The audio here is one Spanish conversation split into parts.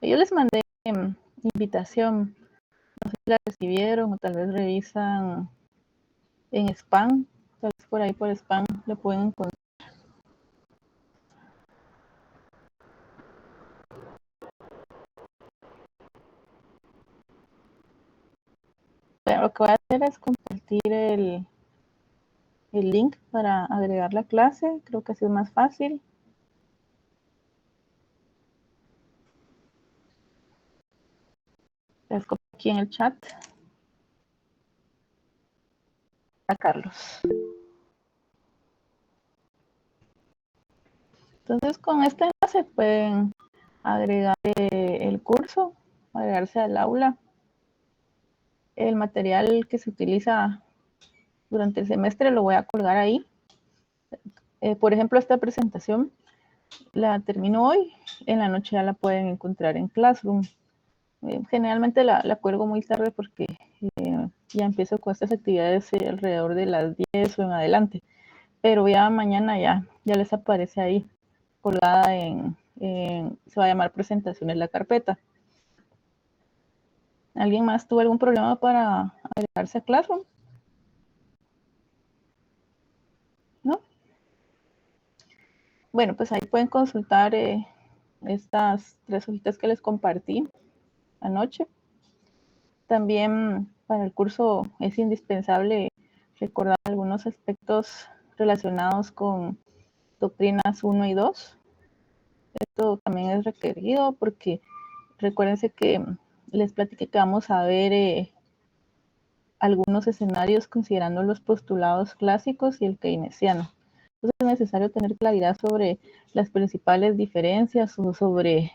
Yo les mandé invitación, no sé si la recibieron o tal vez revisan en spam, tal vez por ahí por spam lo pueden encontrar. Pero lo que voy a hacer es compartir el link para agregar la clase, creo que así es más fácil. Les copio aquí en el chat a Carlos. Entonces con este enlace pueden agregar el curso, agregarse al aula. El material que se utiliza durante el semestre lo voy a colgar ahí. Por ejemplo, esta presentación la termino hoy, en la noche ya la pueden encontrar en Classroom. Generalmente la cuelgo muy tarde porque ya empiezo con estas actividades alrededor de las 10 o en adelante, pero ya mañana ya les aparece ahí colgada se va a llamar presentaciones la carpeta. ¿Alguien más tuvo algún problema para agregarse a Classroom? ¿No? Bueno, pues ahí pueden consultar estas 3 hojitas que les compartí anoche. También para el curso es indispensable recordar algunos aspectos relacionados con doctrinas 1 y 2. Esto también es requerido porque recuérdense que les platiqué que vamos a ver algunos escenarios considerando los postulados clásicos y el keynesiano. Entonces es necesario tener claridad sobre las principales diferencias o sobre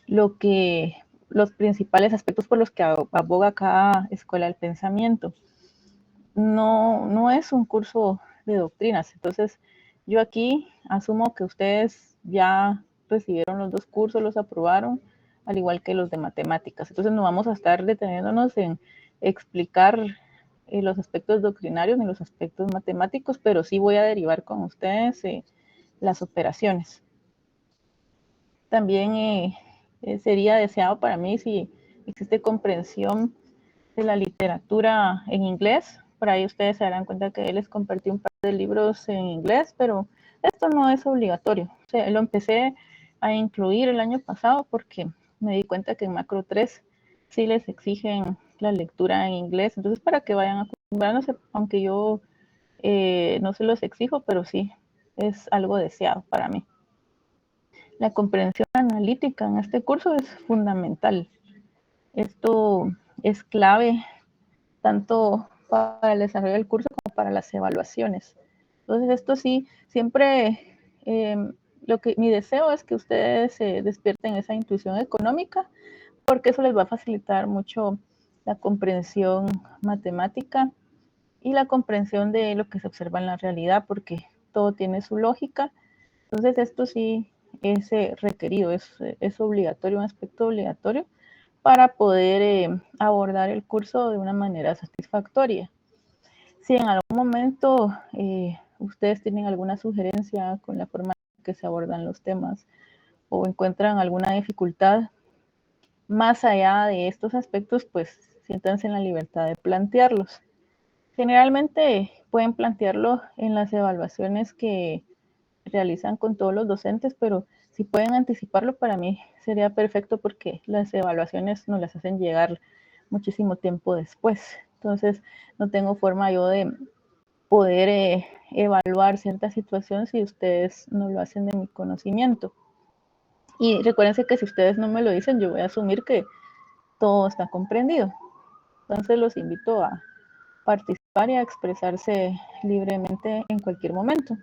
los principales aspectos por los que aboga cada escuela del pensamiento. No es un curso de doctrinas, entonces yo aquí asumo que ustedes ya recibieron los 2 cursos, los aprobaron, al igual que los de matemáticas. Entonces no vamos a estar deteniéndonos en explicar los aspectos doctrinarios ni los aspectos matemáticos, pero sí voy a derivar con ustedes las operaciones. También sería deseado para mí si existe comprensión de la literatura en inglés. Por ahí ustedes se darán cuenta que les compartí un par de libros en inglés, pero esto no es obligatorio. O sea, lo empecé a incluir el año pasado porque me di cuenta que en Macro 3 sí les exigen la lectura en inglés. Entonces, para que vayan acostumbrándose, aunque yo no se los exijo, pero sí es algo deseado para mí. La comprensión analítica en este curso es fundamental. Esto es clave tanto para el desarrollo del curso como para las evaluaciones. Entonces, esto sí, siempre mi deseo es que ustedes despierten esa intuición económica, porque eso les va a facilitar mucho la comprensión matemática y la comprensión de lo que se observa en la realidad, porque todo tiene su lógica. Entonces, esto sí es requerido, es obligatorio, un aspecto obligatorio para poder abordar el curso de una manera satisfactoria. Si en algún momento ustedes tienen alguna sugerencia con la forma en que se abordan los temas o encuentran alguna dificultad más allá de estos aspectos, pues siéntanse en la libertad de plantearlos. Generalmente pueden plantearlo en las evaluaciones que realizan con todos los docentes, pero si pueden anticiparlo para mí sería perfecto porque las evaluaciones nos las hacen llegar muchísimo tiempo después. Entonces no tengo forma yo de poder evaluar ciertas situaciones si ustedes no lo hacen de mi conocimiento. Y recuérdense que si ustedes no me lo dicen, yo voy a asumir que todo está comprendido. Entonces los invito a participar y a expresarse libremente en cualquier momento.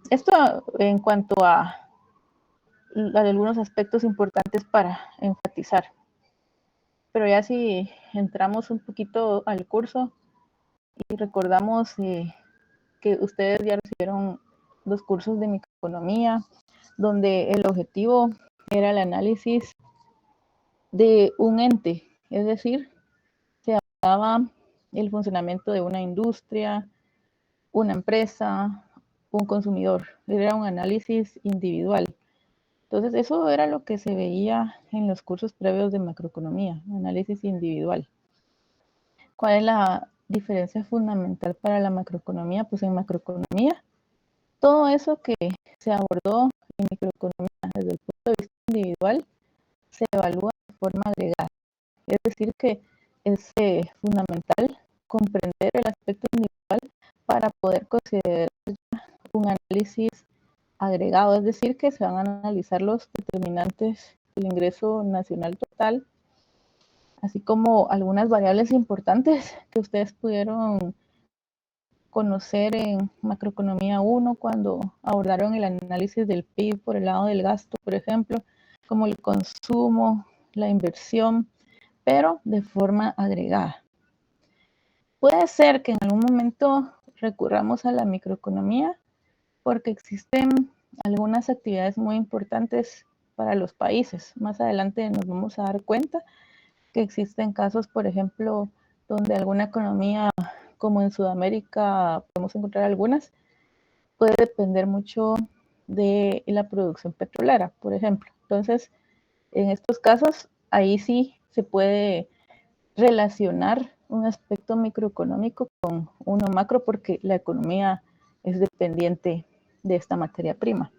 Esto en cuanto a algunos aspectos importantes para enfatizar. Pero ya si entramos un poquito al curso y recordamos que ustedes ya recibieron 2 cursos de microeconomía, donde el objetivo era el análisis de un ente, es decir, se hablaba el funcionamiento de una industria, una empresa, un consumidor. Era un análisis individual. Entonces, eso era lo que se veía en los cursos previos de macroeconomía, análisis individual. ¿Cuál es la diferencia fundamental para la macroeconomía? Pues en macroeconomía, todo eso que se abordó en microeconomía desde el punto de vista individual se evalúa de forma agregada. Es decir, que es fundamental comprender el aspecto individual para poder considerar un análisis agregado, es decir, que se van a analizar los determinantes del ingreso nacional total, así como algunas variables importantes que ustedes pudieron conocer en macroeconomía 1 cuando abordaron el análisis del PIB por el lado del gasto, por ejemplo, como el consumo, la inversión, pero de forma agregada. Puede ser que en algún momento recurramos a la microeconomía porque existen algunas actividades muy importantes para los países. Más adelante nos vamos a dar cuenta que existen casos, por ejemplo, donde alguna economía, como en Sudamérica, podemos encontrar algunas, puede depender mucho de la producción petrolera, por ejemplo. Entonces, en estos casos, ahí sí se puede relacionar un aspecto microeconómico con uno macro porque la economía es dependiente de esta materia prima.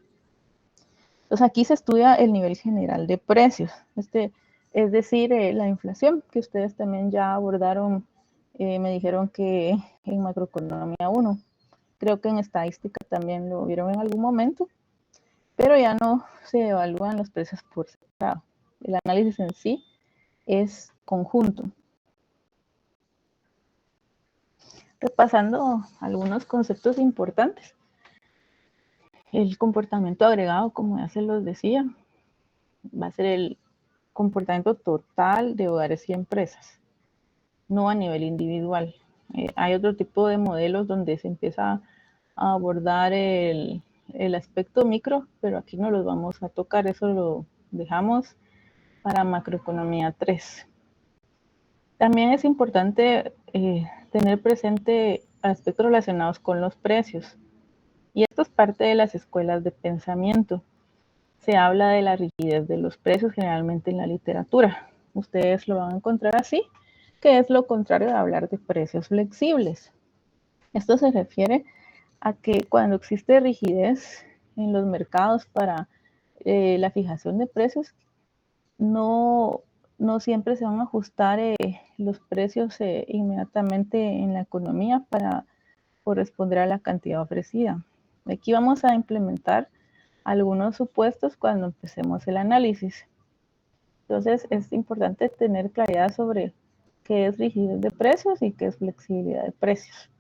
Entonces aquí se estudia el nivel general de precios, es decir, la inflación, que ustedes también ya abordaron, me dijeron que en macroeconomía 1, creo que en estadística también lo vieron en algún momento, pero ya no se evalúan los precios por separado. El análisis en sí es conjunto. Repasando algunos conceptos importantes. El comportamiento agregado, como ya se los decía, va a ser el comportamiento total de hogares y empresas, no a nivel individual. Hay otro tipo de modelos donde se empieza a abordar el aspecto micro, pero aquí no los vamos a tocar, eso lo dejamos para macroeconomía 3. También es importante tener presente aspectos relacionados con los precios. Y esto es parte de las escuelas de pensamiento. Se habla de la rigidez de los precios generalmente en la literatura. Ustedes lo van a encontrar así, que es lo contrario de hablar de precios flexibles. Esto se refiere a que cuando existe rigidez en los mercados para la fijación de precios, no, no siempre se van a ajustar los precios inmediatamente en la economía para corresponder a la cantidad ofrecida. Aquí vamos a implementar algunos supuestos cuando empecemos el análisis. Entonces es importante tener claridad sobre qué es rigidez de precios y qué es flexibilidad de precios.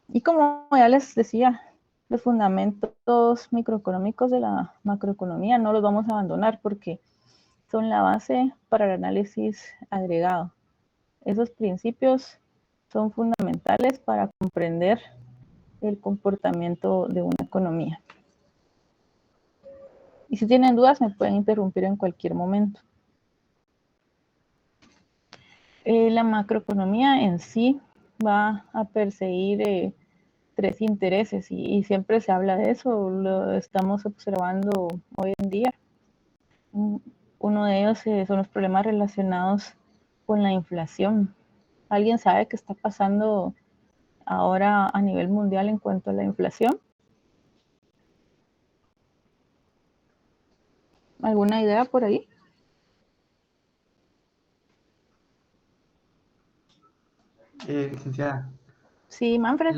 Y como ya les decía, los fundamentos microeconómicos de la macroeconomía no los vamos a abandonar porque son la base para el análisis agregado. Esos principios son fundamentales para comprender el comportamiento de una economía. Y si tienen dudas, me pueden interrumpir en cualquier momento. La macroeconomía en sí va a perseguir tres intereses y siempre se habla de eso, lo estamos observando hoy en día. Uno de ellos son los problemas relacionados con la inflación. ¿Alguien sabe qué está pasando ahora a nivel mundial en cuanto a la inflación? ¿Alguna idea por ahí? Licenciada, Sí, Manfred.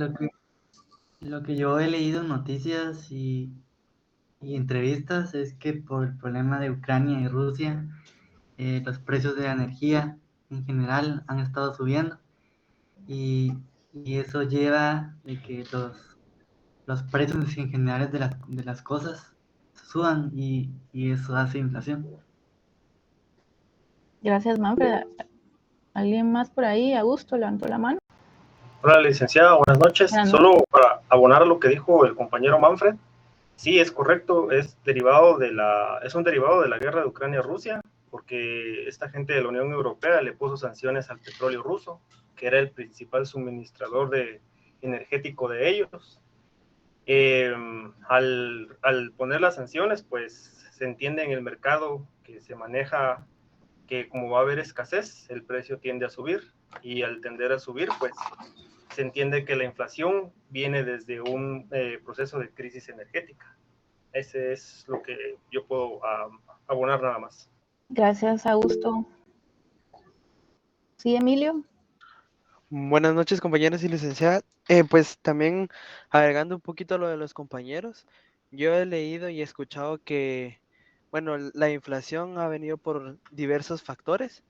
lo que yo he leído en noticias y entrevistas es que por el problema de Ucrania y Rusia, los precios de la energía en general han estado subiendo y eso lleva de que los precios en general de las cosas suban y eso hace inflación. Gracias, Manfred. ¿Alguien más por ahí? Augusto, levantó la mano. Hola, licenciada, buenas noches. Buenas noches. Solo para abonar a lo que dijo el compañero Manfred, sí, es correcto, es un derivado de la guerra de Ucrania-Rusia, porque esta gente de la Unión Europea le puso sanciones al petróleo ruso, que era el principal suministrador energético de ellos. Al poner las sanciones, pues se entiende en el mercado que se maneja que como va a haber escasez, el precio tiende a subir, y al tender a subir, pues se entiende que la inflación viene desde un proceso de crisis energética. Ese es lo que yo puedo abonar nada más. Gracias, Augusto. Sí, Emilio. Buenas noches, compañeros y licenciada. Pues también agregando un poquito lo de los compañeros, yo he leído y he escuchado que, bueno, la inflación ha venido por diversos factores,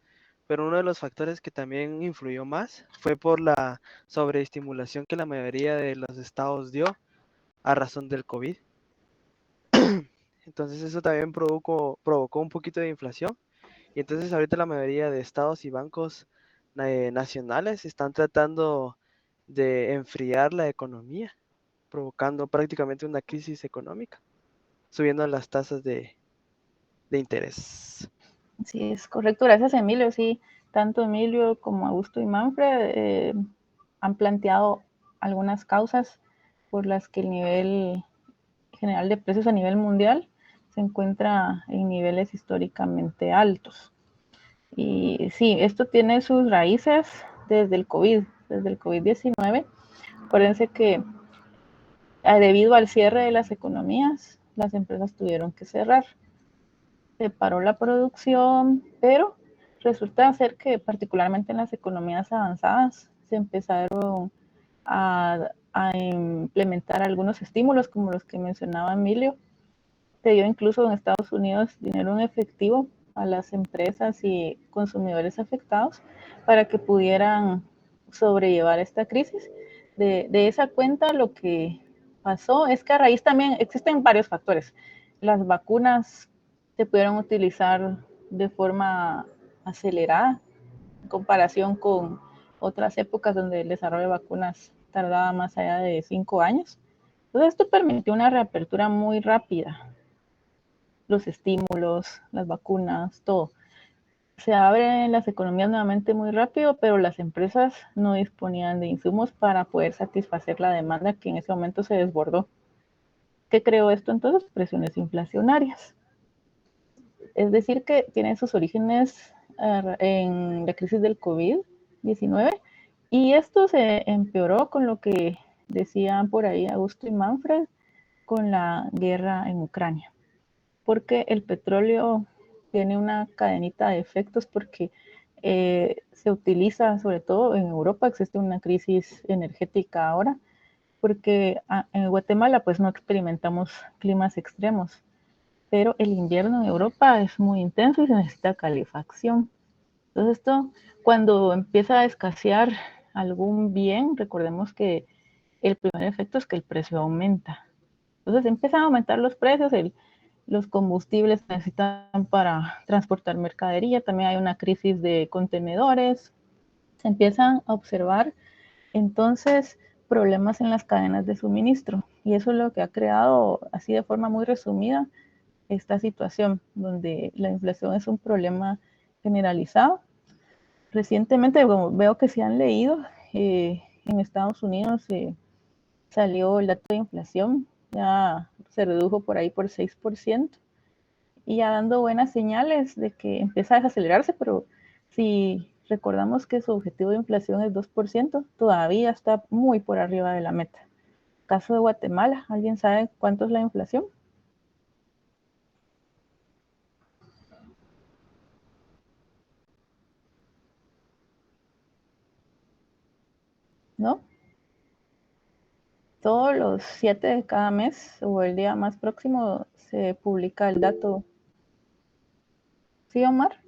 pero uno de los factores que también influyó más fue por la sobreestimulación que la mayoría de los estados dio a razón del COVID. Entonces eso también provocó un poquito de inflación. Y entonces ahorita la mayoría de estados y bancos nacionales están tratando de enfriar la economía, provocando prácticamente una crisis económica, subiendo las tasas de interés. Sí, es correcto. Gracias, Emilio. Sí, tanto Emilio como Augusto y Manfred han planteado algunas causas por las que el nivel general de precios a nivel mundial se encuentra en niveles históricamente altos. Y sí, esto tiene sus raíces desde el COVID-19. Acuérdense que debido al cierre de las economías, las empresas tuvieron que cerrar. Se paró la producción, pero resulta ser que particularmente en las economías avanzadas se empezaron a implementar algunos estímulos como los que mencionaba Emilio. Se dio incluso en Estados Unidos dinero en efectivo a las empresas y consumidores afectados para que pudieran sobrellevar esta crisis. De esa cuenta lo que pasó es que a raíz también existen varios factores. Las vacunas se pudieron utilizar de forma acelerada en comparación con otras épocas donde el desarrollo de vacunas tardaba más allá de 5 años. Entonces esto permitió una reapertura muy rápida. Los estímulos, las vacunas, todo. Se abren las economías nuevamente muy rápido, pero las empresas no disponían de insumos para poder satisfacer la demanda que en ese momento se desbordó. ¿Qué creó esto entonces? Presiones inflacionarias. Es decir, que tiene sus orígenes en la crisis del COVID-19 y esto se empeoró con lo que decían por ahí Augusto y Manfred con la guerra en Ucrania. Porque el petróleo tiene una cadenita de efectos porque se utiliza, sobre todo en Europa, existe una crisis energética ahora, porque en Guatemala pues no experimentamos climas extremos, pero el invierno en Europa es muy intenso y se necesita calefacción. Entonces esto, cuando empieza a escasear algún bien, recordemos que el primer efecto es que el precio aumenta. Entonces empiezan a aumentar los precios, los combustibles se necesitan para transportar mercadería, también hay una crisis de contenedores, se empiezan a observar entonces problemas en las cadenas de suministro y eso es lo que ha creado, así de forma muy resumida, esta situación donde la inflación es un problema generalizado. Recientemente, como veo que se han leído, en Estados Unidos salió el dato de inflación, ya se redujo por ahí por 6%, y ya dando buenas señales de que empieza a desacelerarse, pero si recordamos que su objetivo de inflación es 2%, todavía está muy por arriba de la meta. Caso de Guatemala, ¿alguien sabe cuánto es la inflación? ¿No? Todos los 7 de cada mes o el día más próximo se publica el dato. ¿Sí, Omar?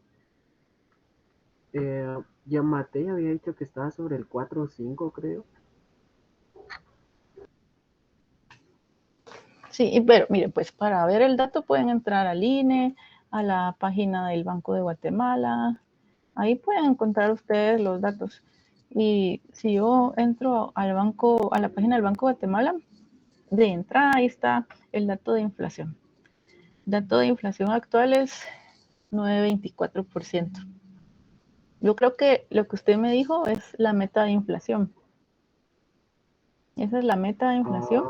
Ya Matei había dicho que estaba sobre el 4 o 5, creo. Sí, pero mire, pues para ver el dato pueden entrar al INE, a la página del Banco de Guatemala, ahí pueden encontrar ustedes los datos. Y si yo entro al banco, a la página del Banco de Guatemala, de entrada ahí está el dato de inflación. El dato de inflación actual es 9.24%. Yo creo que lo que usted me dijo es la meta de inflación. Esa es la meta de inflación.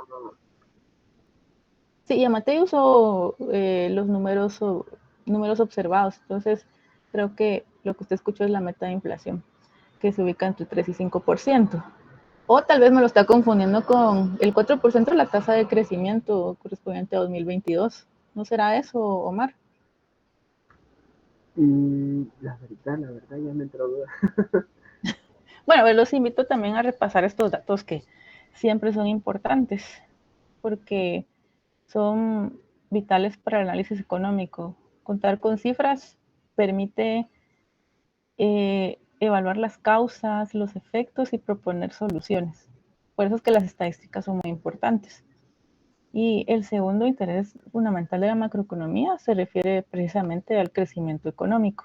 Sí, Amatei usó los números observados, entonces creo que lo que usted escuchó es la meta de inflación, que se ubica entre 3 y 5%. O tal vez me lo está confundiendo con el 4% de la tasa de crecimiento correspondiente a 2022. ¿No será eso, Omar? La verdad ya me entró duda. Bueno, los invito también a repasar estos datos que siempre son importantes, porque son vitales para el análisis económico. Contar con cifras permite evaluar las causas, los efectos y proponer soluciones. Por eso es que las estadísticas son muy importantes. Y el segundo interés fundamental de la macroeconomía se refiere precisamente al crecimiento económico,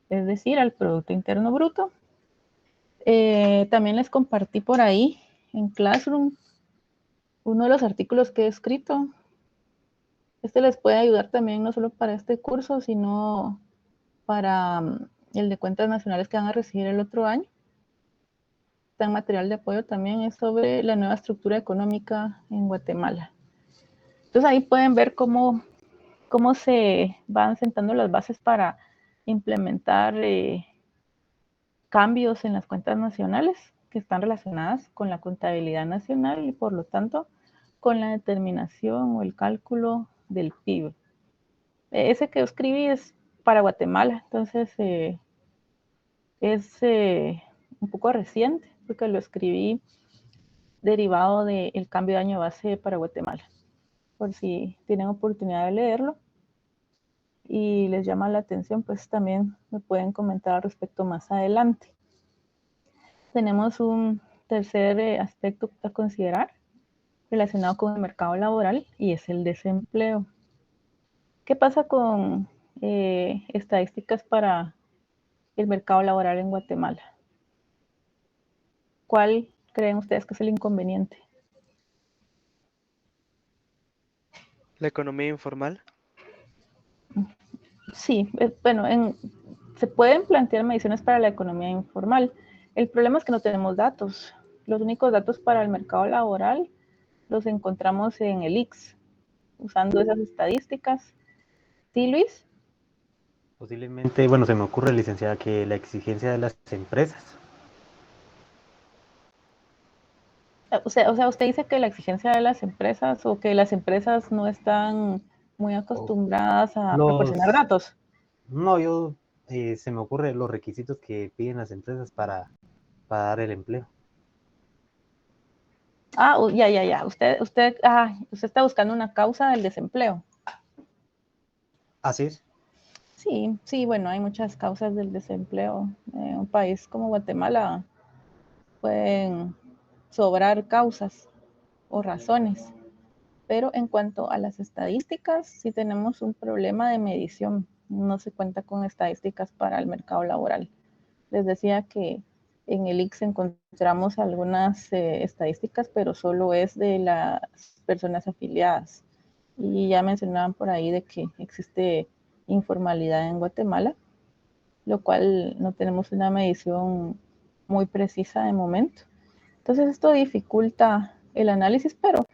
es decir, al Producto Interno Bruto. También les compartí por ahí en Classroom uno de los artículos que he escrito. Este les puede ayudar también no solo para este curso, sino para el de cuentas nacionales que van a recibir el otro año. Está en material de apoyo también, es sobre la nueva estructura económica en Guatemala. Entonces ahí pueden ver cómo se van sentando las bases para implementar cambios en las cuentas nacionales que están relacionadas con la contabilidad nacional y por lo tanto con la determinación o el cálculo del PIB. Ese que yo escribí es para Guatemala, entonces es un poco reciente porque lo escribí derivado del cambio de año base para Guatemala. Por si tienen oportunidad de leerlo y les llama la atención, pues también me pueden comentar al respecto más adelante. Tenemos un tercer aspecto a considerar relacionado con el mercado laboral y es el desempleo. ¿Qué pasa con estadísticas para el mercado laboral en Guatemala? ¿Cuál creen ustedes que es el inconveniente? La economía informal. Sí, bueno, se pueden plantear mediciones para la economía informal. El problema es que no tenemos datos. Los únicos datos para el mercado laboral los encontramos en el IX, usando esas estadísticas. ¿Sí, Luis? Posiblemente, bueno, se me ocurre, licenciada, que la exigencia de las empresas. O sea, usted dice que la exigencia de las empresas o que las empresas no están muy O acostumbradas a proporcionar los, datos. no, se me ocurre los requisitos que piden las empresas para dar el empleo. Ah, ya. Usted está buscando una causa del desempleo. Así es. Sí, bueno, hay muchas causas del desempleo. En un país como Guatemala pueden sobrar causas o razones, pero en cuanto a las estadísticas, sí tenemos un problema de medición. No se cuenta con estadísticas para el mercado laboral. Les decía que en el ICS encontramos algunas estadísticas, pero solo es de las personas afiliadas. Y ya mencionaban por ahí de que existe informalidad en Guatemala, lo cual no tenemos una medición muy precisa de momento. Entonces esto dificulta el análisis, pero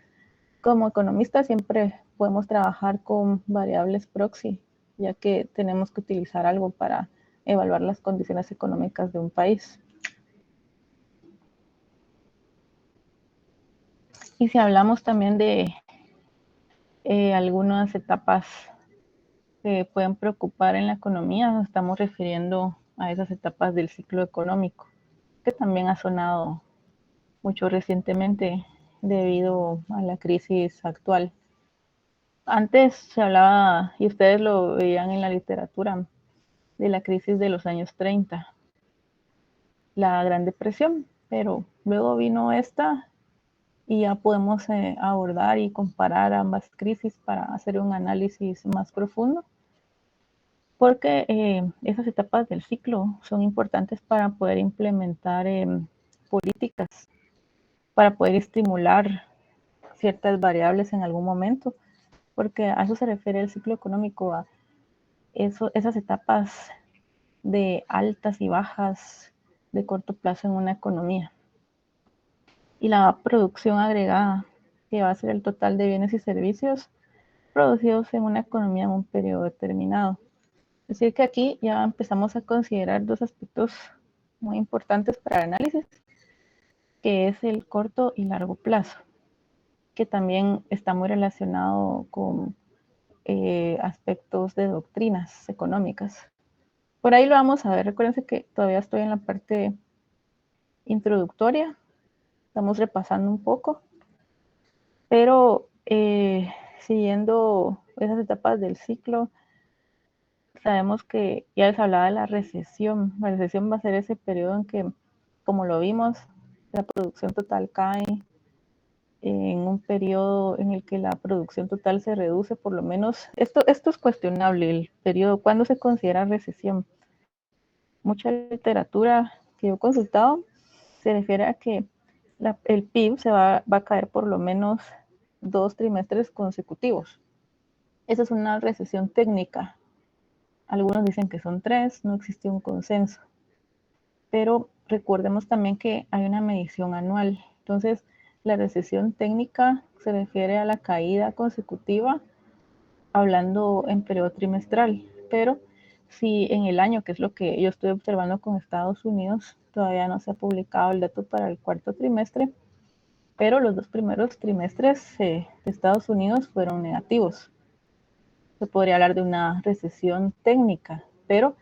como economistas siempre podemos trabajar con variables proxy, ya que tenemos que utilizar algo para evaluar las condiciones económicas de un país. Y si hablamos también de algunas etapas que pueden preocupar en la economía, nos estamos refiriendo a esas etapas del ciclo económico, que también ha sonado mucho recientemente debido a la crisis actual. Antes se hablaba, y ustedes lo veían en la literatura, de la crisis de los años 30, la Gran Depresión, pero luego vino esta y ya podemos abordar y comparar ambas crisis para hacer un análisis más profundo, porque esas etapas del ciclo son importantes para poder implementar políticas, para poder estimular ciertas variables en algún momento, porque a eso se refiere el ciclo económico, a esas etapas de altas y bajas de corto plazo en una economía. Y la producción agregada, que va a ser el total de bienes y servicios, producidos en una economía en un periodo determinado. Es decir, que aquí ya empezamos a considerar dos aspectos muy importantes para el análisis, que es el corto y largo plazo, que también está muy relacionado con aspectos de doctrinas económicas. Por ahí lo vamos a ver. Recuérdense que todavía estoy en la parte introductoria, estamos repasando un poco, pero siguiendo esas etapas del ciclo, sabemos que ya les hablaba de la recesión. La recesión va a ser ese periodo en que, como lo vimos, la producción total cae, en un periodo en el que la producción total se reduce, por lo menos, esto es cuestionable, el periodo, ¿cuándo se considera recesión? Mucha literatura que yo he consultado se refiere a que el PIB va a caer por lo menos 2 trimestres consecutivos. Esa es una recesión técnica. Algunos dicen que son 3, no existe un consenso. Pero recordemos también que hay una medición anual. Entonces, la recesión técnica se refiere a la caída consecutiva, hablando en periodo trimestral. Pero si en el año, que es lo que yo estoy observando con Estados Unidos, todavía no se ha publicado el dato para el cuarto trimestre, pero los 2 primeros trimestres de Estados Unidos fueron negativos. Se podría hablar de una recesión técnica, pero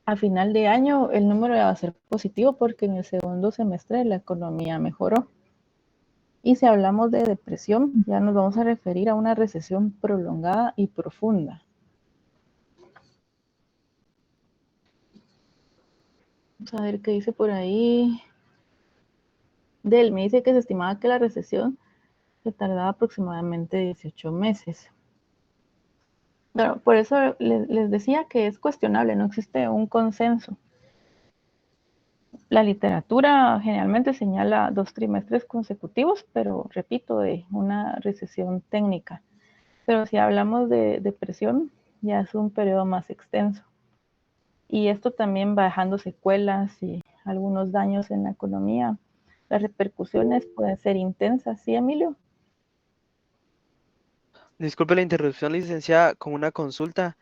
a final de año el número va a ser positivo porque en el segundo semestre la economía mejoró. Y si hablamos de depresión, ya nos vamos a referir a una recesión prolongada y profunda. Vamos a ver qué dice por ahí. Del me dice que se estimaba que la recesión se tardaba aproximadamente 18 meses. Bueno, por eso les decía que es cuestionable, no existe un consenso. La literatura generalmente señala 2 trimestres consecutivos, pero repito, de una recesión técnica. Pero si hablamos de depresión, ya es un periodo más extenso. Y esto también va dejando secuelas y algunos daños en la economía. Las repercusiones pueden ser intensas, ¿sí, Emilio? Disculpe la interrupción, licenciada, con una consulta.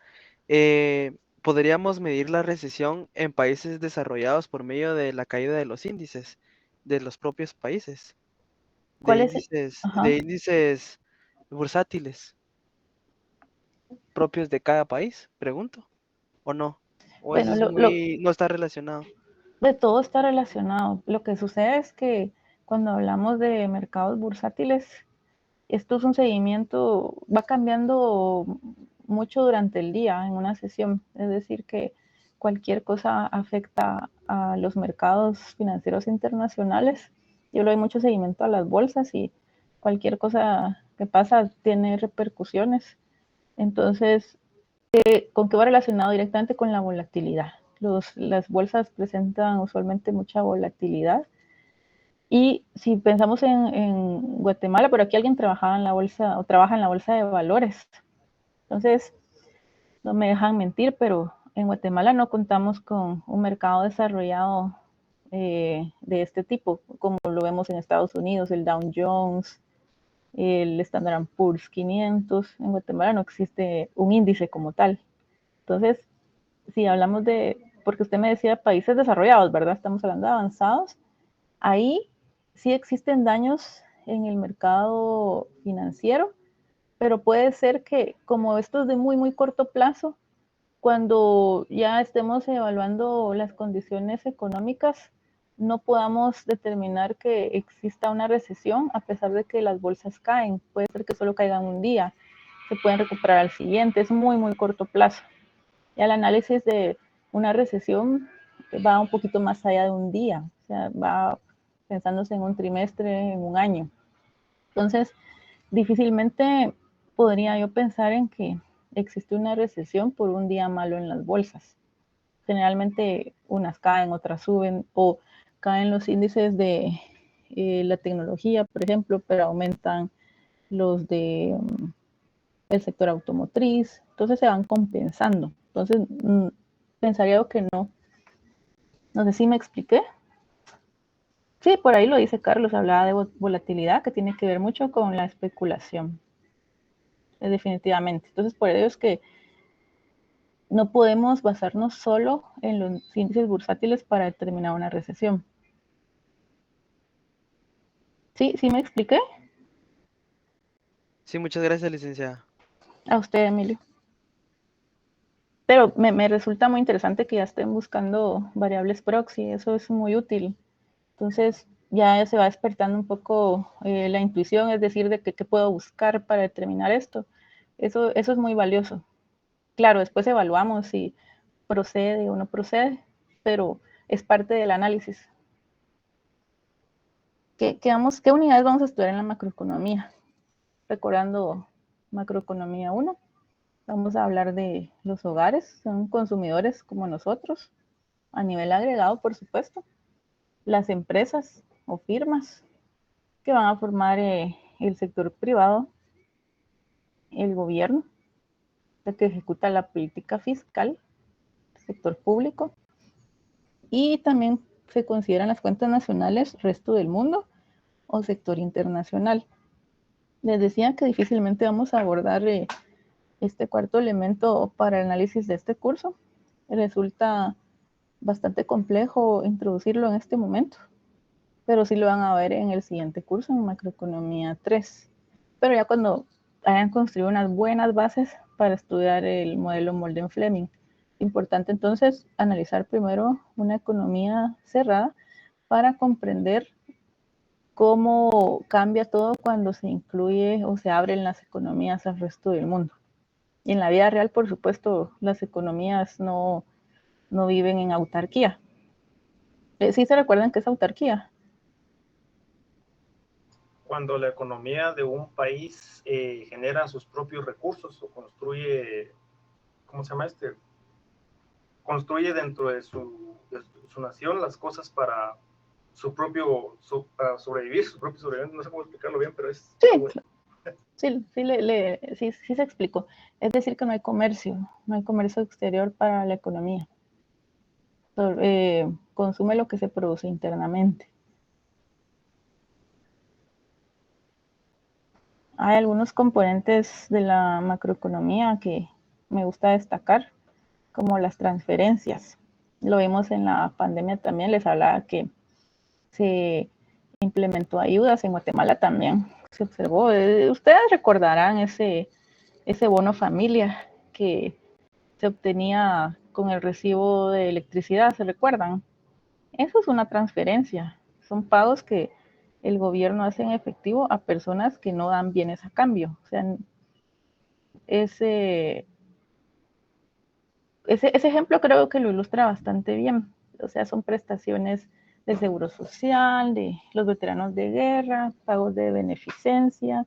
¿Podríamos medir la recesión en países desarrollados por medio de la caída de los índices de los propios países? De ¿Cuál es el? índices, Ajá. de índices bursátiles propios de cada país, pregunto, ¿o no? ¿O eso Bueno, es no está relacionado? de todo está relacionado. Lo que sucede es que cuando hablamos de mercados bursátiles, esto es un seguimiento, va cambiando mucho durante el día en una sesión. Es decir, que cualquier cosa afecta a los mercados financieros internacionales. Yo le doy mucho seguimiento a las bolsas y cualquier cosa que pasa tiene repercusiones. Entonces, ¿con qué va relacionado? Directamente con la volatilidad. Las bolsas presentan usualmente mucha volatilidad. Y si pensamos en Guatemala, pero aquí alguien trabajaba en la bolsa o trabaja en la bolsa de valores. Entonces, no me dejan mentir, pero en Guatemala no contamos con un mercado desarrollado de este tipo, como lo vemos en Estados Unidos, el Dow Jones, el Standard & Poor's 500. En Guatemala no existe un índice como tal. Entonces, si hablamos porque usted me decía países desarrollados, ¿verdad? Estamos hablando de avanzados. Ahí sí existen daños en el mercado financiero, pero puede ser que como esto es de muy, muy corto plazo, cuando ya estemos evaluando las condiciones económicas, no podamos determinar que exista una recesión a pesar de que las bolsas caen. Puede ser que solo caigan un día, se pueden recuperar al siguiente, es muy, muy corto plazo. Y el análisis de una recesión va un poquito más allá de un día, o sea, va pensándose en un trimestre, en un año. Entonces, difícilmente podría yo pensar en que existe una recesión por un día malo en las bolsas. Generalmente unas caen, otras suben, o caen los índices de la tecnología, por ejemplo, pero aumentan los de el sector automotriz, entonces se van compensando. Entonces, pensaría que no. No sé si me expliqué. Sí, por ahí lo dice Carlos, hablaba de volatilidad que tiene que ver mucho con la especulación. definitivamente. Entonces, por ello es que no podemos basarnos solo en los índices bursátiles para determinar una recesión. ¿Sí? ¿Sí me expliqué? Sí, muchas gracias, licenciada. A usted, Emilio. Pero me resulta muy interesante que ya estén buscando variables proxy, eso es muy útil. Entonces ya se va despertando un poco la intuición, es decir, de qué puedo buscar para determinar esto. Eso es muy valioso. Claro, después evaluamos si procede o no procede, pero es parte del análisis. ¿Qué unidades vamos a estudiar en la macroeconomía? Recordando macroeconomía 1, vamos a hablar de los hogares, son consumidores como nosotros, a nivel agregado, por supuesto, las empresas o firmas que van a formar el sector privado, el gobierno, el que ejecuta la política fiscal, el sector público, y también se consideran las cuentas nacionales, resto del mundo o sector internacional. Les decía que difícilmente vamos a abordar este cuarto elemento para el análisis de este curso. Resulta bastante complejo introducirlo en este momento, pero sí lo van a ver en el siguiente curso, en Macroeconomía 3. Pero ya cuando hayan construido unas buenas bases para estudiar el modelo Molden-Fleming. Importante entonces analizar primero una economía cerrada para comprender cómo cambia todo cuando se incluye o se abren las economías al resto del mundo. Y en la vida real, por supuesto, las economías no viven en autarquía. ¿Sí se recuerdan qué es autarquía? Cuando la economía de un país genera sus propios recursos o construye, ¿cómo se llama este? Construye dentro de su nación las cosas para para sobrevivir, su propio sobrevivir, no sé cómo explicarlo bien, pero es Sí, algo. sí se explicó. Es decir, que no hay comercio exterior para la economía. Consume lo que se produce internamente. Hay algunos componentes de la macroeconomía que me gusta destacar, como las transferencias. Lo vimos en la pandemia también, les hablaba que se implementó ayudas en Guatemala también. Se observó, ustedes recordarán ese bono familia que se obtenía con el recibo de electricidad, ¿se recuerdan? Eso es una transferencia, son pagos que el gobierno hace en efectivo a personas que no dan bienes a cambio. O sea, ese ejemplo creo que lo ilustra bastante bien. O sea, son prestaciones del Seguro Social, de los veteranos de guerra, pagos de beneficencia.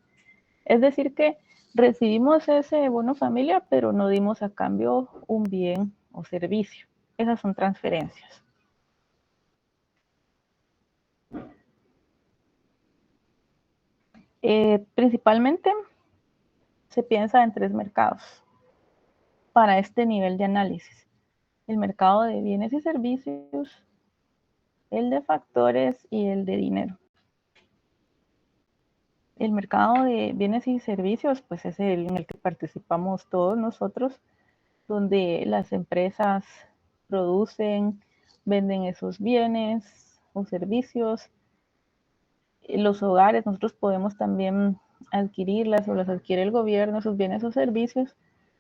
Es decir, que recibimos ese bono familia, pero no dimos a cambio un bien o servicio. Esas son transferencias. Principalmente se piensa en 3 mercados para este nivel de análisis. El mercado de bienes y servicios, el de factores y el de dinero. El mercado de bienes y servicios, pues es el en el que participamos todos nosotros, donde las empresas producen, venden esos bienes o servicios. Los hogares, nosotros podemos también adquirirlas o las adquiere el gobierno, esos bienes o servicios.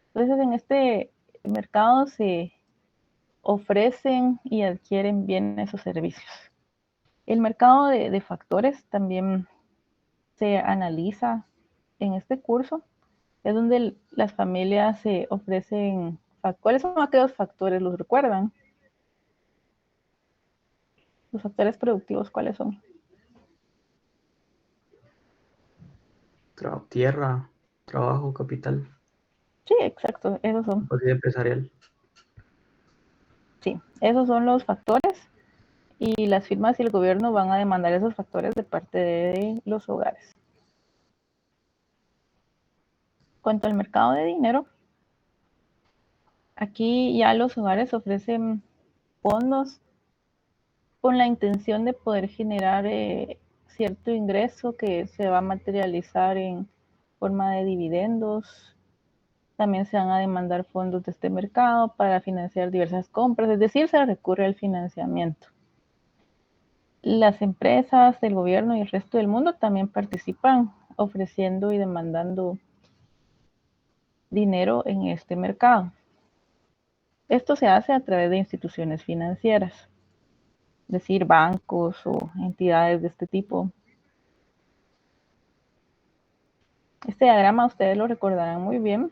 Entonces, en este mercado se ofrecen y adquieren bienes o servicios. El mercado de factores también se analiza en este curso, es donde las familias se ofrecen. ¿Cuáles son aquellos factores? ¿Los recuerdan? Los factores productivos, ¿cuáles son? Tierra, trabajo, capital, Sí, exacto, esos son. capacidad empresarial. Sí, esos son los factores y las firmas y el gobierno van a demandar esos factores de parte de los hogares. Cuanto al mercado de dinero, aquí ya los hogares ofrecen fondos con la intención de poder generar cierto ingreso que se va a materializar en forma de dividendos. También se van a demandar fondos de este mercado para financiar diversas compras, es decir, se recurre al financiamiento. Las empresas, el gobierno y el resto del mundo también participan ofreciendo y demandando dinero en este mercado. Esto se hace a través de instituciones financieras, es decir, bancos o entidades de este tipo. Este diagrama ustedes lo recordarán muy bien.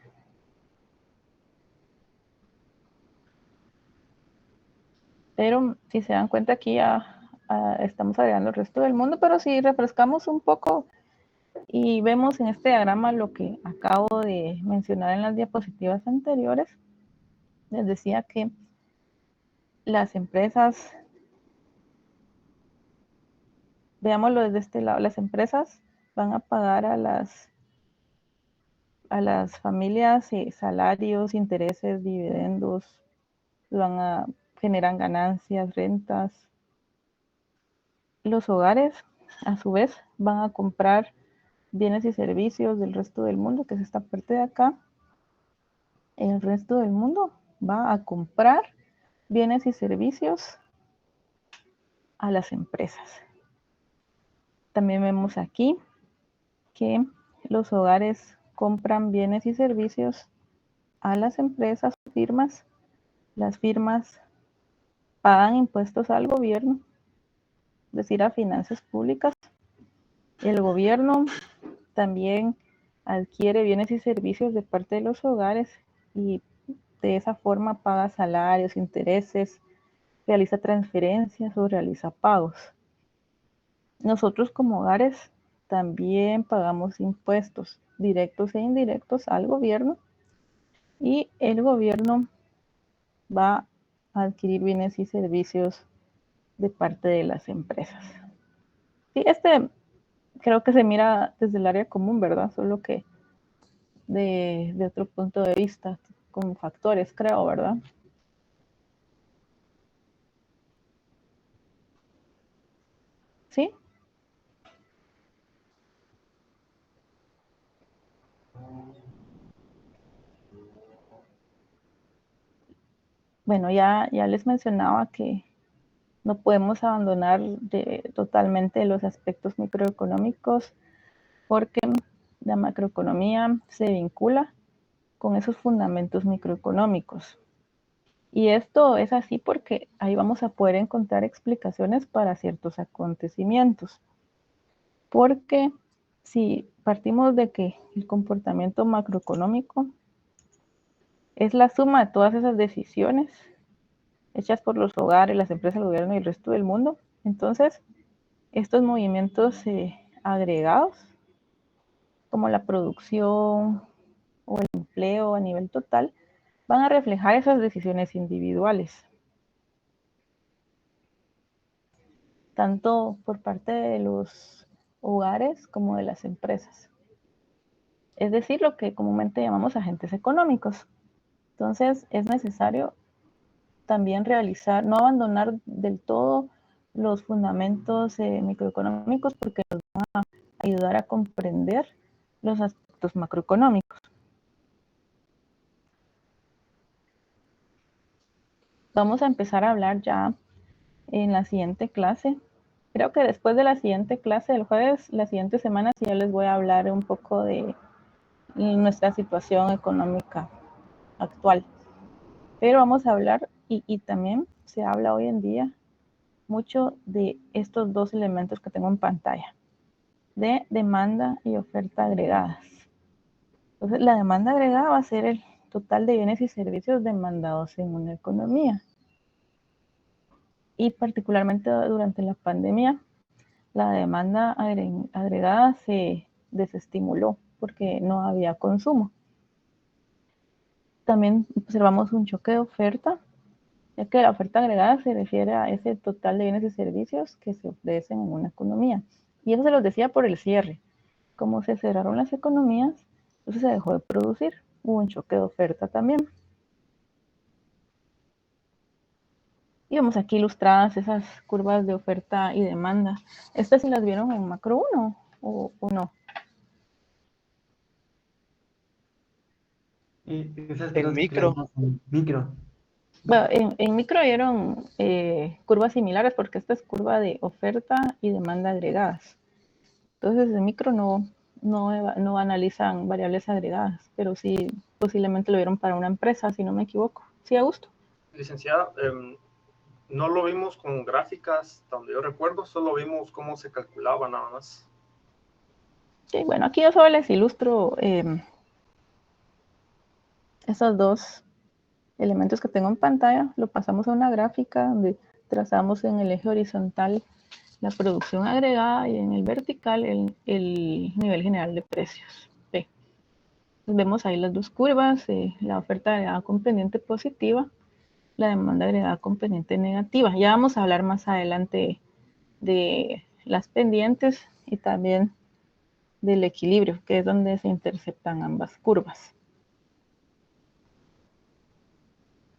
Pero si se dan cuenta aquí ya estamos agregando el resto del mundo, pero si refrescamos un poco y vemos en este diagrama lo que acabo de mencionar en las diapositivas anteriores, les decía que las empresas, veámoslo desde este lado, las empresas van a pagar a las familias salarios, intereses, dividendos, generan ganancias, rentas. Los hogares, a su vez, van a comprar bienes y servicios del resto del mundo, que es esta parte de acá. El resto del mundo va a comprar bienes y servicios a las empresas. También vemos aquí que los hogares compran bienes y servicios a las empresas, firmas. Las firmas pagan impuestos al gobierno, es decir, a finanzas públicas. El gobierno también adquiere bienes y servicios de parte de los hogares y de esa forma paga salarios, intereses, realiza transferencias o realiza pagos. Nosotros como hogares también pagamos impuestos directos e indirectos al gobierno y el gobierno va a adquirir bienes y servicios de parte de las empresas. Sí, creo que se mira desde el área común, ¿verdad? Solo que de otro punto de vista, con factores, creo, ¿verdad? ¿Sí? Bueno, ya les mencionaba que no podemos abandonar totalmente los aspectos microeconómicos porque la macroeconomía se vincula con esos fundamentos microeconómicos. Y esto es así porque ahí vamos a poder encontrar explicaciones para ciertos acontecimientos. Porque si partimos de que el comportamiento macroeconómico es la suma de todas esas decisiones hechas por los hogares, las empresas, el gobierno y el resto del mundo, entonces estos movimientos agregados, como la producción o el empleo a nivel total, van a reflejar esas decisiones individuales, tanto por parte de los hogares como de las empresas. Es decir, lo que comúnmente llamamos agentes económicos. Entonces, es necesario también no abandonar del todo los fundamentos microeconómicos porque nos van a ayudar a comprender los aspectos macroeconómicos. Vamos a empezar a hablar ya en la siguiente clase. Creo que después de la siguiente clase del jueves, la siguiente semana, sí ya les voy a hablar un poco de nuestra situación económica actual. Pero vamos a hablar, y también se habla hoy en día mucho de estos dos elementos que tengo en pantalla, de demanda y oferta agregadas. Entonces, la demanda agregada va a ser el total de bienes y servicios demandados en una economía. Y particularmente durante la pandemia, la demanda agregada se desestimuló porque no había consumo. También observamos un choque de oferta, ya que la oferta agregada se refiere a ese total de bienes y servicios que se ofrecen en una economía. Y eso se los decía por el cierre. Como se cerraron las economías, entonces se dejó de producir. Hubo un choque de oferta también. Y vemos aquí ilustradas esas curvas de oferta y demanda. Estas sí las vieron en macro 1 o no. Esas En dos micro. cifras en micro. Bueno, en micro vieron curvas similares porque esta es curva de oferta y demanda agregadas. Entonces en micro no analizan variables agregadas, pero sí posiblemente lo vieron para una empresa, si no me equivoco. Sí, Augusto. Licenciada, no lo vimos con gráficas, donde yo recuerdo, solo vimos cómo se calculaba nada más. Sí, bueno, aquí yo solo les ilustro esos dos elementos que tengo en pantalla, lo pasamos a una gráfica donde trazamos en el eje horizontal la producción agregada y en el vertical el nivel general de precios. ¿Sí? Vemos ahí las dos curvas, la oferta agregada con pendiente positiva, la demanda agregada con pendiente negativa. Ya vamos a hablar más adelante de las pendientes y también del equilibrio, que es donde se interceptan ambas curvas.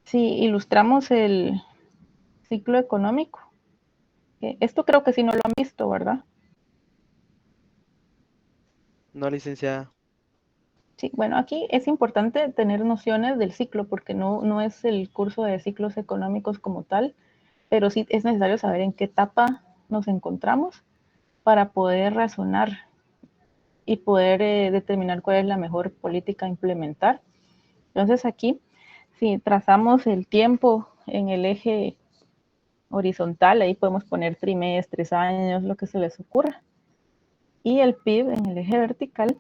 Si ilustramos el ciclo económico, esto creo que sí no lo han visto, ¿verdad? No, licenciada. Sí, bueno, aquí es importante tener nociones del ciclo porque no es el curso de ciclos económicos como tal, pero sí es necesario saber en qué etapa nos encontramos para poder razonar y poder determinar cuál es la mejor política a implementar. Entonces aquí, si trazamos el tiempo en el eje horizontal, ahí podemos poner trimestres, años, lo que se les ocurra. Y el PIB en el eje vertical,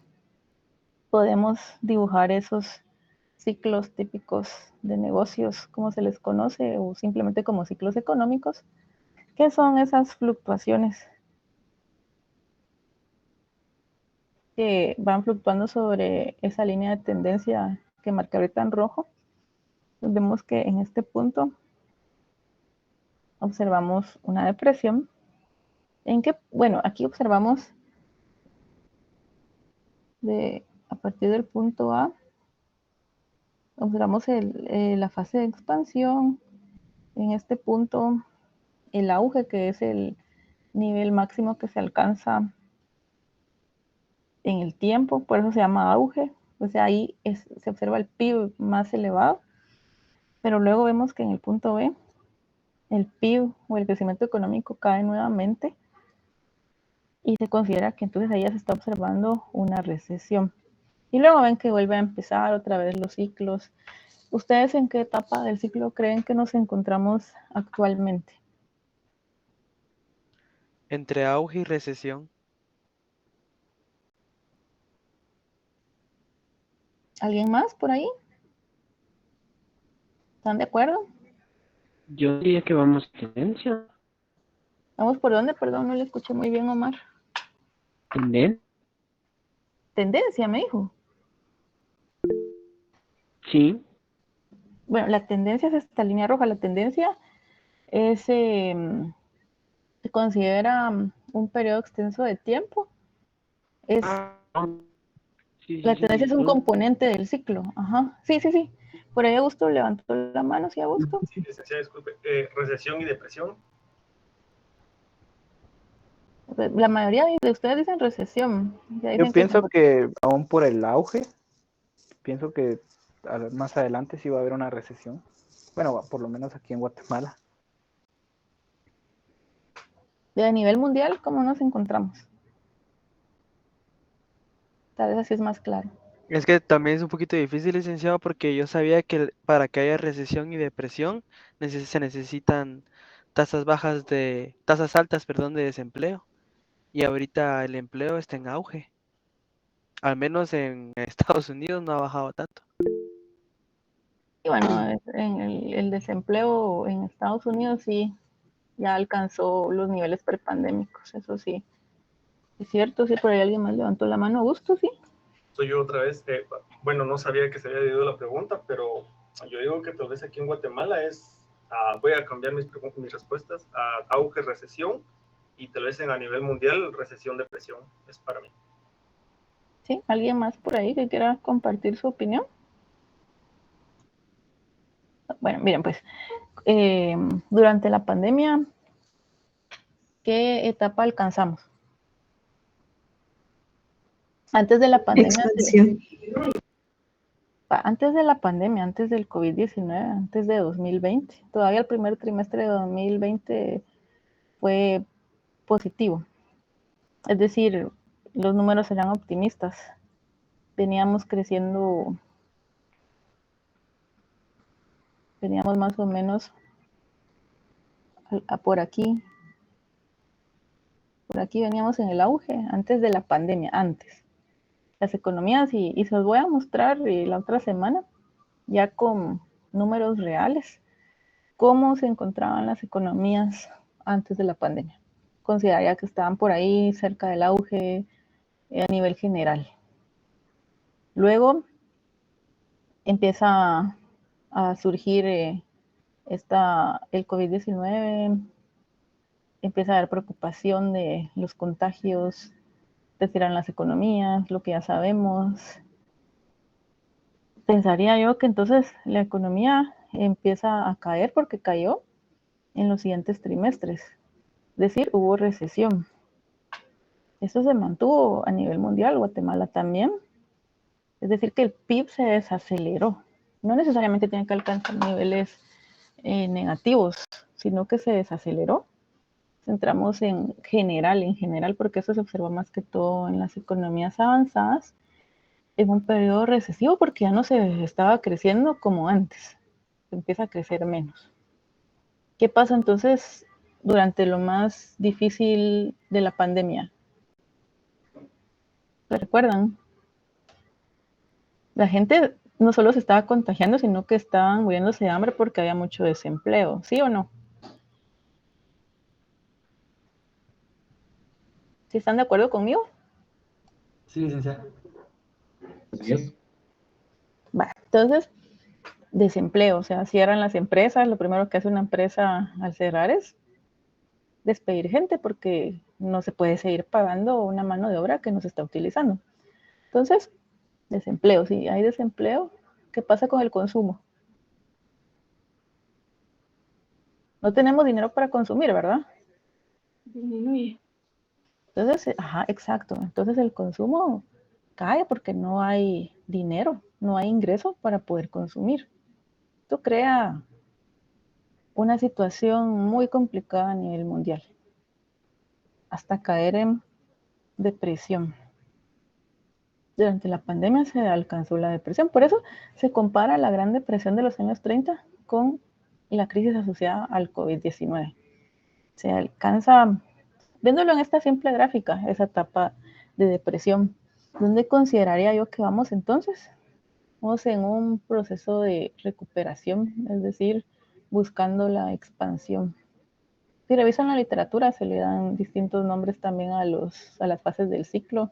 podemos dibujar esos ciclos típicos de negocios, como se les conoce, o simplemente como ciclos económicos, que son esas fluctuaciones que van fluctuando sobre esa línea de tendencia que marqué ahorita en rojo. Vemos que en este punto observamos una depresión, en que, bueno, aquí observamos a partir del punto A, observamos la fase de expansión, en este punto el auge, que es el nivel máximo que se alcanza en el tiempo, por eso se llama auge, o sea, ahí se observa el PIB más elevado, pero luego vemos que en el punto B, el PIB o el crecimiento económico cae nuevamente y se considera que entonces ahí ya se está observando una recesión. Y luego ven que vuelve a empezar otra vez los ciclos. ¿Ustedes en qué etapa del ciclo creen que nos encontramos actualmente? Entre auge y recesión. ¿Alguien más por ahí? ¿Están de acuerdo? Yo diría que vamos en tendencia. ¿Vamos por dónde? Perdón, no le escuché muy bien, Omar. ¿Tendencia? Tendencia, me dijo. Sí. Bueno, la tendencia es esta línea roja. La tendencia es, se considera un periodo extenso de tiempo. Es, Sí, la sí, tendencia es sí. un componente del ciclo. Ajá. Sí, sí, sí. Por ahí Augusto levantó la mano, ¿sí, Augusto? Sí, licenciada, disculpe. Recesión y depresión. La mayoría de ustedes dicen recesión. Ya Yo dicen que pienso que aún por el auge, pienso que más adelante sí va a haber una recesión. Bueno, por lo menos aquí en Guatemala. a nivel mundial, ¿cómo nos encontramos? Tal vez así es más claro. Es que también es un poquito difícil, licenciado, porque yo sabía que para que haya recesión y depresión se necesitan tasas altas, perdón, de desempleo. Y ahorita el empleo está en auge. Al menos en Estados Unidos no ha bajado tanto. Y bueno, en el desempleo en Estados Unidos sí ya alcanzó los niveles prepandémicos, eso sí. Es cierto, sí, por ahí alguien más levantó la mano. Augusto, sí. Soy yo otra vez. Bueno, no sabía que se había dividido la pregunta, pero yo digo que tal vez aquí en Guatemala voy a cambiar mis respuestas a auge, recesión, y tal vez a nivel mundial, recesión, depresión. Es para mí. ¿Sí? ¿Alguien más por ahí que quiera compartir su opinión? Bueno, miren, pues, durante la pandemia, ¿qué etapa alcanzamos? Antes de la pandemia, Expansión. Antes de la pandemia, antes del COVID-19, antes de 2020, todavía el primer trimestre de 2020 fue positivo. Es decir, los números eran optimistas. Veníamos creciendo, veníamos más o menos por aquí veníamos en el auge antes de la pandemia, antes. Las economías, y se los voy a mostrar la otra semana, ya con números reales, cómo se encontraban las economías antes de la pandemia. Consideraría que estaban por ahí cerca del auge a nivel general. Luego empieza a surgir el COVID-19, empieza a haber preocupación de los contagios, retiran las economías, lo que ya sabemos. Pensaría yo que entonces la economía empieza a caer porque cayó en los siguientes trimestres. Es decir, hubo recesión. Esto se mantuvo a nivel mundial, Guatemala también. Es decir, que el PIB se desaceleró. No necesariamente tiene que alcanzar niveles negativos, sino que se desaceleró. Centramos en general, porque eso se observa más que todo en las economías avanzadas, en un periodo recesivo porque ya no se estaba creciendo como antes. Se empieza a crecer menos. ¿Qué pasa entonces durante lo más difícil de la pandemia? ¿Se recuerdan? La gente no solo se estaba contagiando, sino que estaban muriéndose de hambre porque había mucho desempleo, ¿sí o no? ¿Sí están de acuerdo conmigo? Sí, licenciada. Bueno, entonces, desempleo, o sea, cierran las empresas, lo primero que hace una empresa al cerrar es despedir gente porque no se puede seguir pagando una mano de obra que no se está utilizando. Entonces, desempleo, si hay desempleo, ¿qué pasa con el consumo? No tenemos dinero para consumir, ¿verdad? Disminuye. Entonces, ajá, exacto. Entonces el consumo cae porque no hay dinero, no hay ingreso para poder consumir. Esto crea una situación muy complicada a nivel mundial, hasta caer en depresión. Durante la pandemia se alcanzó la depresión, por eso se compara la Gran Depresión de los años 30 con la crisis asociada al COVID-19. Se alcanza, viéndolo en esta simple gráfica, esa etapa de depresión. ¿Dónde consideraría yo que vamos entonces? Vamos en un proceso de recuperación, es decir, buscando la expansión. Si revisan la literatura, se le dan distintos nombres también a las fases del ciclo,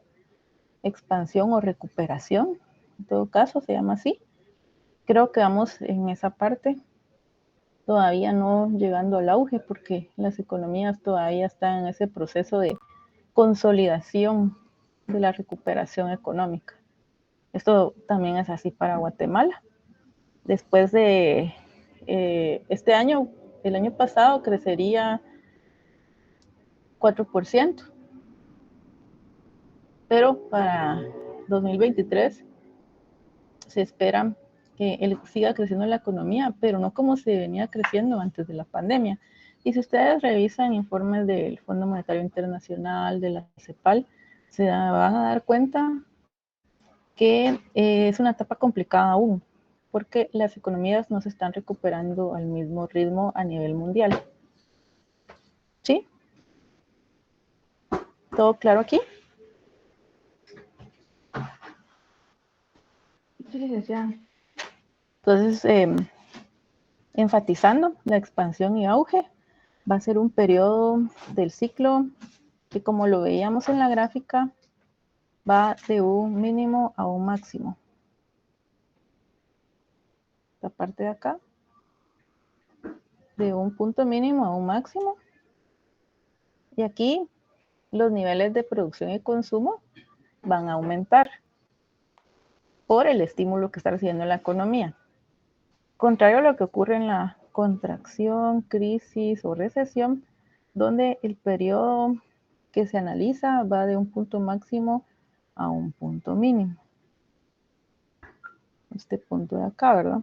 expansión o recuperación. En todo caso, se llama así. Creo que vamos en esa parte, todavía no llegando al auge, porque las economías todavía están en ese proceso de consolidación de la recuperación económica. Esto también es así para Guatemala. Después de este año, el año pasado crecería 4%, pero para 2023 se espera que siga creciendo la economía, pero no como se venía creciendo antes de la pandemia. Y si ustedes revisan informes del Fondo Monetario Internacional, de la CEPAL, se van a dar cuenta que es una etapa complicada aún, porque las economías no se están recuperando al mismo ritmo a nivel mundial. ¿Sí? ¿Todo claro aquí? Sí, licenciada. Entonces, enfatizando la expansión y auge, va a ser un periodo del ciclo que, como lo veíamos en la gráfica, va de un mínimo a un máximo. Esta parte de acá, de un punto mínimo a un máximo. Y aquí los niveles de producción y consumo van a aumentar por el estímulo que está recibiendo la economía. Contrario a lo que ocurre en la contracción, crisis o recesión, donde el periodo que se analiza va de un punto máximo a un punto mínimo. este punto de acá, ¿verdad?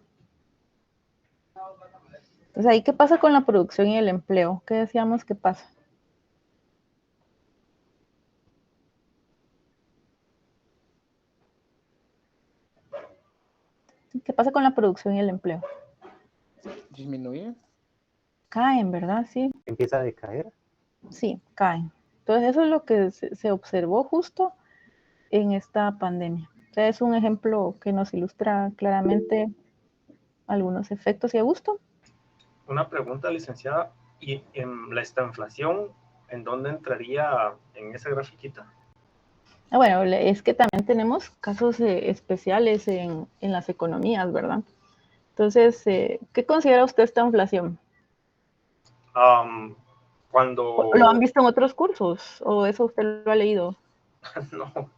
Entonces, ahí, ¿qué pasa con la producción y el empleo? ¿Qué decíamos que pasa? ¿Qué pasa con la producción y el empleo? Disminuye. Caen, ¿verdad? Sí, Empieza a decaer. sí, caen. Entonces, eso es lo que se observó justo en esta pandemia. O sea, es un ejemplo que nos ilustra claramente algunos efectos y a gusto. Una pregunta, licenciada, ¿y en la estanflación, en dónde entraría en esa grafiquita? Bueno, es que también tenemos casos especiales en las economías, ¿verdad? Entonces, ¿qué considera usted esta inflación? ¿Lo han Cuando, visto en otros cursos o eso usted lo ha leído? no,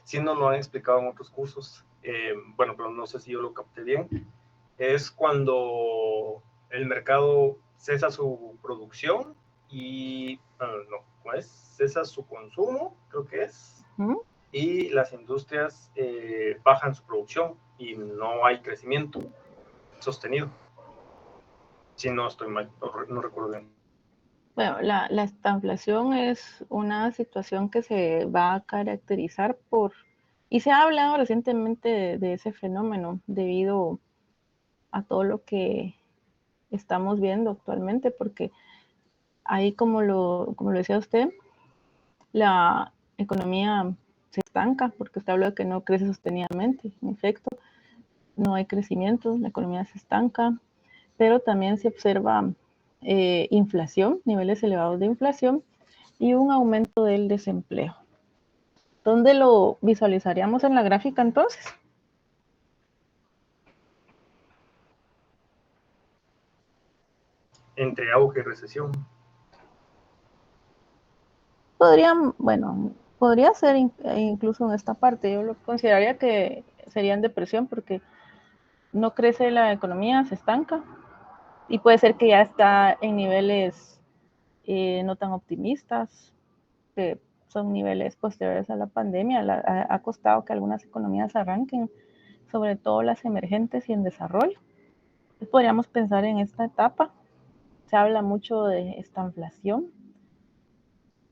sí nos lo han explicado en otros cursos, bueno, pero no sé si yo lo capté bien, es cuando el mercado cesa su producción y, no, ¿cómo es? Cesa su consumo, creo que es, ¿Mm? y las industrias bajan su producción y no hay crecimiento sostenido. Si no estoy mal, no recuerdo bien. Bueno, la estanflación es una situación que se va a caracterizar por, y se ha hablado recientemente de ese fenómeno debido a todo lo que estamos viendo actualmente, porque ahí, como lo decía usted, la economía se estanca, porque usted habla de que no crece sostenidamente. En efecto, no hay crecimiento, la economía se estanca, pero también se observa inflación, niveles elevados de inflación y un aumento del desempleo. ¿Dónde lo visualizaríamos en la gráfica entonces? Entre auge y recesión. Podría ser incluso en esta parte. Yo lo consideraría que sería en depresión porque no crece la economía, se estanca y puede ser que ya está en niveles no tan optimistas, que son niveles posteriores a la pandemia. Ha costado que algunas economías arranquen, sobre todo las emergentes y en desarrollo. Entonces, podríamos pensar en esta etapa. Se habla mucho de estanflación.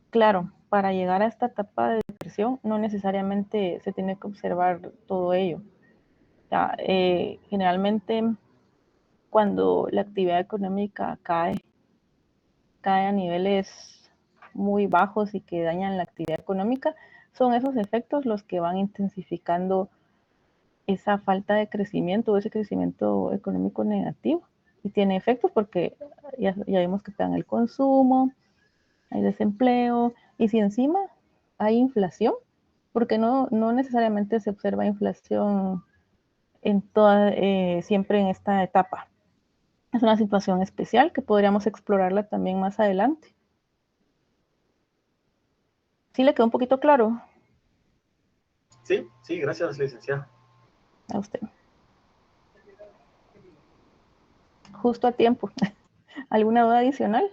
Claro, para llegar a esta etapa de depresión no necesariamente se tiene que observar todo ello. O sea, generalmente cuando la actividad económica cae a niveles muy bajos y que dañan la actividad económica, son esos efectos los que van intensificando esa falta de crecimiento o ese crecimiento económico negativo. Y tiene efectos porque ya vimos que pegan el consumo, hay desempleo, y si encima hay inflación, porque no necesariamente se observa inflación siempre en esta etapa. Es una situación especial que podríamos explorarla también más adelante. ¿Sí le quedó un poquito claro Sí, sí, gracias, licenciada. a usted? Justo a tiempo. ¿Alguna duda adicional?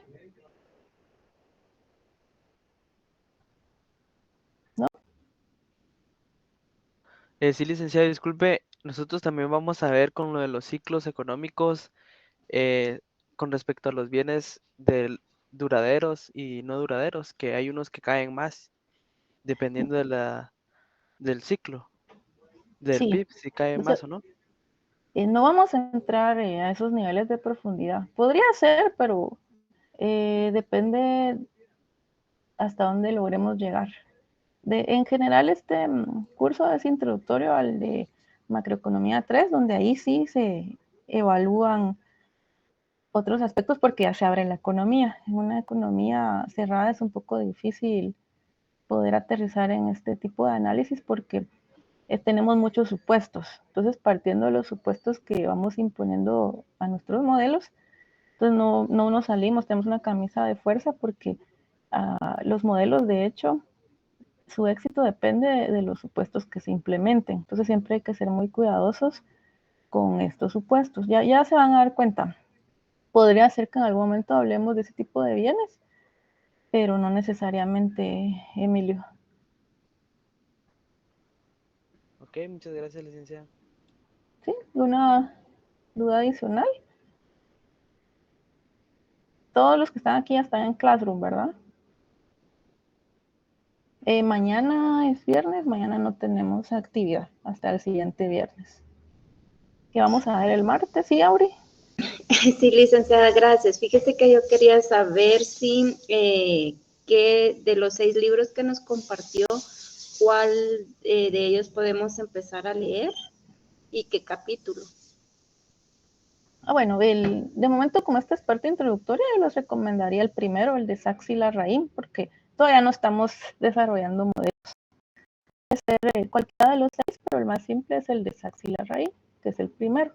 ¿No? Sí, licenciado, disculpe, nosotros también vamos a ver con lo de los ciclos económicos eh, con respecto a los bienes duraderos y no duraderos, que hay unos que caen más dependiendo del ciclo, del Sí. PIB, si cae O sea, más o no. no vamos a entrar a esos niveles de profundidad. Podría ser, pero depende hasta dónde logremos llegar. En general, este curso es introductorio al de macroeconomía 3, donde ahí sí se evalúan otros aspectos porque ya se abre la economía. En una economía cerrada es un poco difícil poder aterrizar en este tipo de análisis porque tenemos muchos supuestos. Entonces, partiendo de los supuestos que vamos imponiendo a nuestros modelos, entonces no nos salimos, tenemos una camisa de fuerza porque los modelos, de hecho, su éxito depende de los supuestos que se implementen. Entonces, siempre hay que ser muy cuidadosos con estos supuestos. Ya se van a dar cuenta. Podría ser que en algún momento hablemos de ese tipo de bienes, pero no necesariamente, Emilio. Ok, muchas gracias, licenciado. ¿Sí? ¿Alguna duda adicional? Todos los que están aquí ya están en Classroom, ¿verdad? Mañana es viernes, mañana no tenemos actividad hasta el siguiente viernes. ¿Qué vamos a ver el martes? ¿Sí, Auri? Sí, licenciada, gracias. Fíjese que yo quería saber si que de los 6 libros que nos compartió, cuál de ellos podemos empezar a leer y qué capítulo. Bueno, de momento, como esta es parte introductoria, yo les recomendaría el primero, el de Sachs y Larraín, porque todavía no estamos desarrollando modelos. Puede ser cualquiera de los 6, pero el más simple es el de Sachs y Larraín, que es el primero.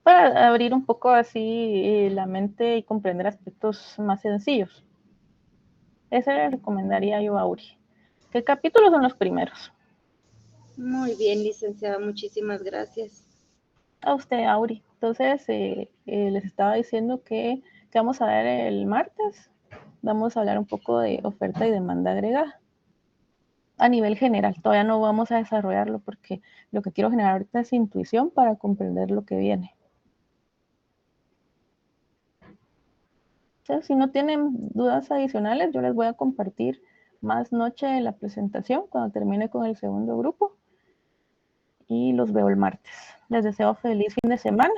Para abrir un poco así la mente y comprender aspectos más sencillos. Ese le recomendaría yo a Auri. ¿Qué capítulos son los primeros? Muy bien, licenciada, muchísimas gracias. A usted, Auri. Entonces, les estaba diciendo que vamos a ver el martes. Vamos a hablar un poco de oferta y demanda agregada. A nivel general, todavía no vamos a desarrollarlo porque lo que quiero generar ahorita es intuición para comprender lo que viene. Entonces, si no tienen dudas adicionales, yo les voy a compartir más noche de la presentación cuando termine con el segundo grupo. Y los veo el martes. Les deseo feliz fin de semana